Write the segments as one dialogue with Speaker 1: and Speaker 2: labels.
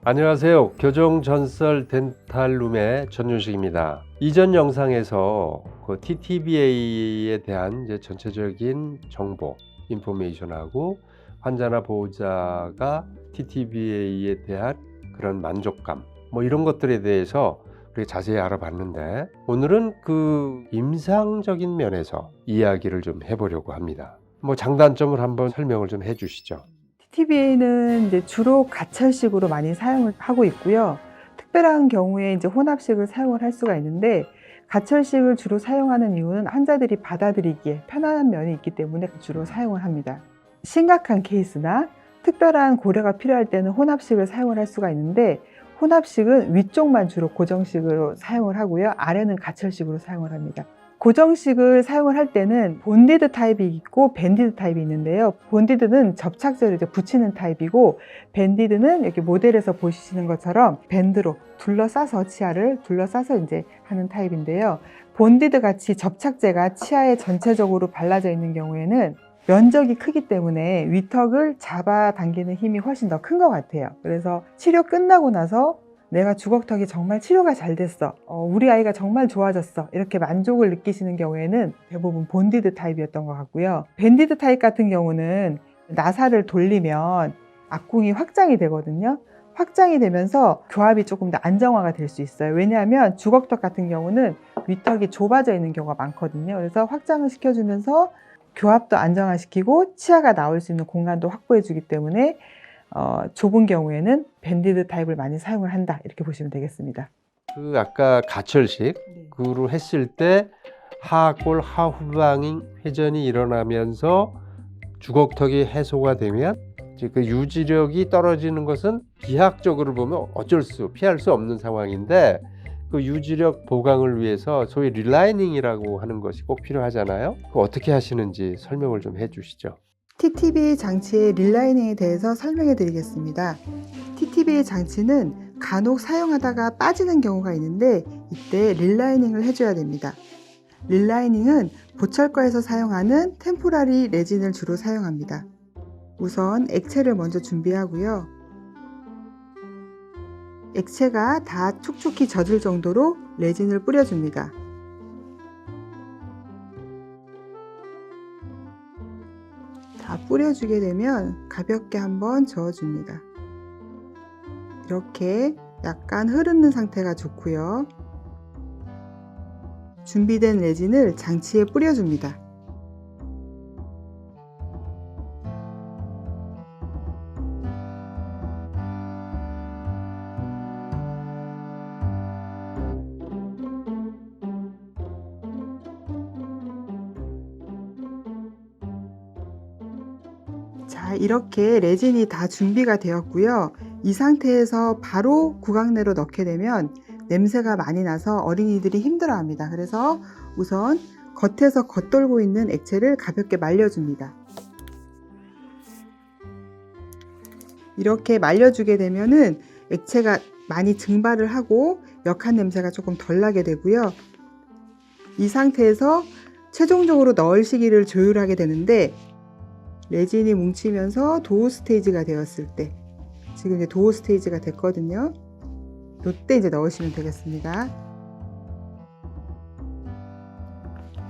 Speaker 1: 안녕하세요. 교정전설 덴탈룸의 전윤식입니다. 이전 영상에서 그 TTBA에 대한 이제 전체적인 정보, 인포메이션하고 환자나 보호자가 TTBA에 대한 그런 만족감, 뭐 이런 것들에 대해서 우리가 자세히 알아봤는데, 오늘은 그 임상적인 면에서 이야기를 좀 해보려고 합니다. 뭐 장단점을 한번 설명을 좀 해주시죠.
Speaker 2: TTBA는 이제 주로 가철식으로 많이 사용을 하고 있고요. 특별한 경우에 이제 혼합식을 사용을 할 수가 있는데, 가철식을 주로 사용하는 이유는 환자들이 받아들이기에 편안한 면이 있기 때문에 주로 사용을 합니다. 심각한 케이스나 특별한 고려가 필요할 때는 혼합식을 사용을 할 수가 있는데, 혼합식은 위쪽만 주로 고정식으로 사용을 하고요. 아래는 가철식으로 사용을 합니다. 고정식을 사용을 할 때는 본디드 타입이 있고 밴디드 타입이 있는데요. 본디드는 접착제를 이제 붙이는 타입이고, 밴디드는 여기 모델에서 보시는 것처럼 밴드로 둘러싸서 치아를 둘러싸서 이제 하는 타입인데요. 본디드 같이 접착제가 치아에 전체적으로 발라져 있는 경우에는 면적이 크기 때문에 위턱을 잡아당기는 힘이 훨씬 더 큰 것 같아요. 그래서 치료 끝나고 나서 내가 주걱턱이 정말 치료가 잘 됐어, 우리 아이가 정말 좋아졌어, 이렇게 만족을 느끼시는 경우에는 대부분 본디드 타입이었던 것 같고요. 밴디드 타입 같은 경우는 나사를 돌리면 악궁이 확장이 되거든요. 확장이 되면서 교합이 조금 더 안정화가 될 수 있어요. 왜냐하면 주걱턱 같은 경우는 위턱이 좁아져 있는 경우가 많거든요. 그래서 확장을 시켜주면서 교합도 안정화시키고 치아가 나올 수 있는 공간도 확보해 주기 때문에 좁은 경우에는 밴디드 타입을 많이 사용을 한다, 이렇게 보시면 되겠습니다.
Speaker 1: 그 아까 가철식 그로 했을 때 하골 하후방 회전이 일어나면서 주걱턱이 해소가 되면 이제 그 유지력이 떨어지는 것은 비학적으로 보면 피할 수 없는 상황인데, 그 유지력 보강을 위해서 소위 릴라이닝이라고 하는 것이 꼭 필요하잖아요. 그거 어떻게 하시는지 설명을 좀 해주시죠.
Speaker 2: TTBA 장치의 릴라이닝에 대해서 설명해 드리겠습니다. TTBA 장치는 간혹 사용하다가 빠지는 경우가 있는데, 이때 릴라이닝을 해줘야 됩니다. 릴라이닝은 보철과에서 사용하는 템포라리 레진을 주로 사용합니다. 우선 액체를 먼저 준비하고요. 액체가 다 촉촉히 젖을 정도로 레진을 뿌려줍니다. 다 뿌려주게 되면 가볍게 한번 저어줍니다. 이렇게 약간 흐르는 상태가 좋고요. 준비된 레진을 장치에 뿌려줍니다. 자, 이렇게 레진이 다 준비가 되었고요. 이 상태에서 바로 구강내로 넣게 되면 냄새가 많이 나서 어린이들이 힘들어합니다. 그래서 우선 겉에서 겉돌고 있는 액체를 가볍게 말려줍니다. 이렇게 말려주게 되면은 액체가 많이 증발을 하고 역한 냄새가 조금 덜 나게 되고요. 이 상태에서 최종적으로 넣을 시기를 조율하게 되는데, 레진이 뭉치면서 도우 스테이지가 되었을 때, 지금 이제 도우 스테이지가 됐거든요. 이때 이제 넣으시면 되겠습니다.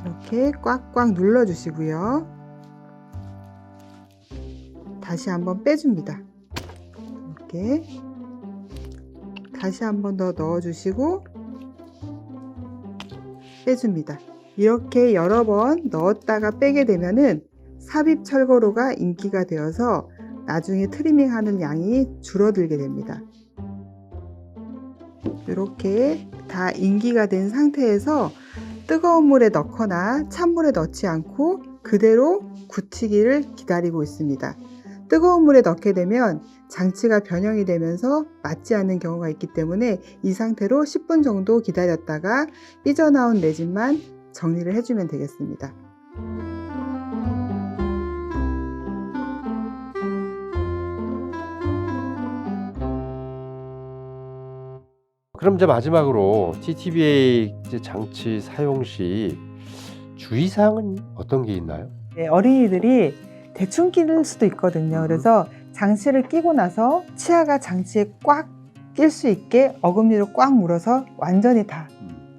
Speaker 2: 이렇게 꽉꽉 눌러주시고요. 다시 한번 빼줍니다. 이렇게 다시 한번 더 넣어주시고 빼줍니다. 이렇게 여러 번 넣었다가 빼게 되면은 삽입 철거로가 인기가 되어서 나중에 트리밍하는 양이 줄어들게 됩니다. 이렇게 다 인기가 된 상태에서 뜨거운 물에 넣거나 찬물에 넣지 않고 그대로 굳히기를 기다리고 있습니다. 뜨거운 물에 넣게 되면 장치가 변형이 되면서 맞지 않는 경우가 있기 때문에 이 상태로 10분 정도 기다렸다가 삐져나온 레진만 정리를 해주면 되겠습니다.
Speaker 1: 그럼 이제 마지막으로 TTBA 장치 사용 시 주의사항은 어떤 게 있나요?
Speaker 2: 네, 어린이들이 대충 끼를 수도 있거든요. 그래서 장치를 끼고 나서 치아가 장치에 꽉 낄 수 있게 어금니로 꽉 물어서 완전히 다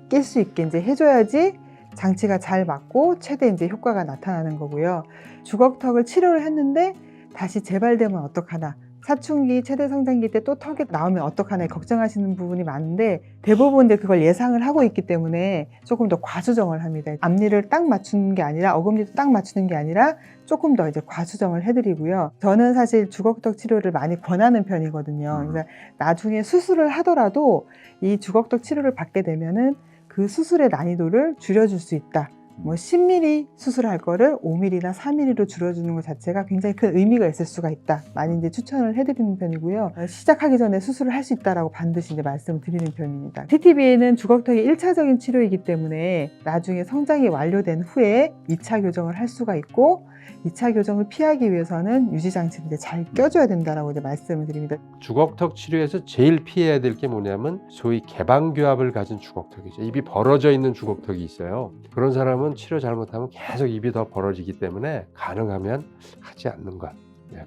Speaker 2: 낄 수 있게 이제 해줘야지 장치가 잘 맞고 최대 이제 효과가 나타나는 거고요. 주걱턱을 치료를 했는데 다시 재발되면 어떡하나, 사춘기, 최대 성장기 때 또 턱이 나오면 어떡하나 걱정하시는 부분이 많은데, 대부분 이제 그걸 예상을 하고 있기 때문에 조금 더 과수정을 합니다. 앞니를 딱 맞추는 게 아니라, 어금니도 딱 맞추는 게 아니라 조금 더 이제 과수정을 해드리고요. 저는 사실 주걱턱 치료를 많이 권하는 편이거든요. 그래서 나중에 수술을 하더라도 이 주걱턱 치료를 받게 되면은 그 수술의 난이도를 줄여줄 수 있다. 뭐 10mm 수술할 거를 5mm나 4mm로 줄여주는 것 자체가 굉장히 큰 의미가 있을 수가 있다. 많이 이제 추천을 해드리는 편이고요. 시작하기 전에 수술을 할 수 있다라고 반드시 이제 말씀을 드리는 편입니다. TTBA는 주걱턱이 1차적인 치료이기 때문에 나중에 성장이 완료된 후에 2차 교정을 할 수가 있고, 2차 교정을 피하기 위해서는 유지장치를 이제 잘 껴줘야 된다라고 이제 말씀을 드립니다.
Speaker 1: 주걱턱 치료에서 제일 피해야 될 게 뭐냐면 소위 개방교합을 가진 주걱턱이죠. 입이 벌어져 있는 주걱턱이 있어요. 그런 사람은 치료 잘못하면 계속 입이 더 벌어지기 때문에 가능하면 하지 않는 것.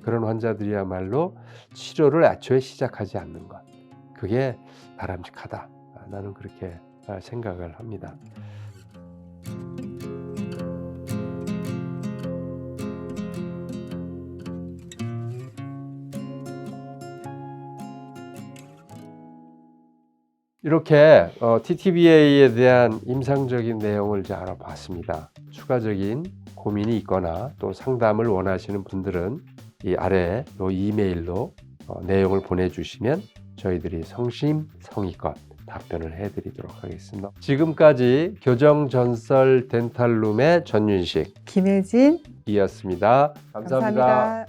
Speaker 1: 그런 환자들이야말로 치료를 애초에 시작하지 않는 것. 그게 바람직하다. 나는 그렇게 생각을 합니다. 이렇게 TTBA에 대한 임상적인 내용을 이제 알아봤습니다. 추가적인 고민이 있거나 또 상담을 원하시는 분들은 이 아래 이 이메일로 내용을 보내주시면 저희들이 성심성의껏 답변을 해드리도록 하겠습니다. 지금까지 교정전설 덴탈룸의 전윤식
Speaker 2: 김혜진이었습니다.
Speaker 1: 감사합니다.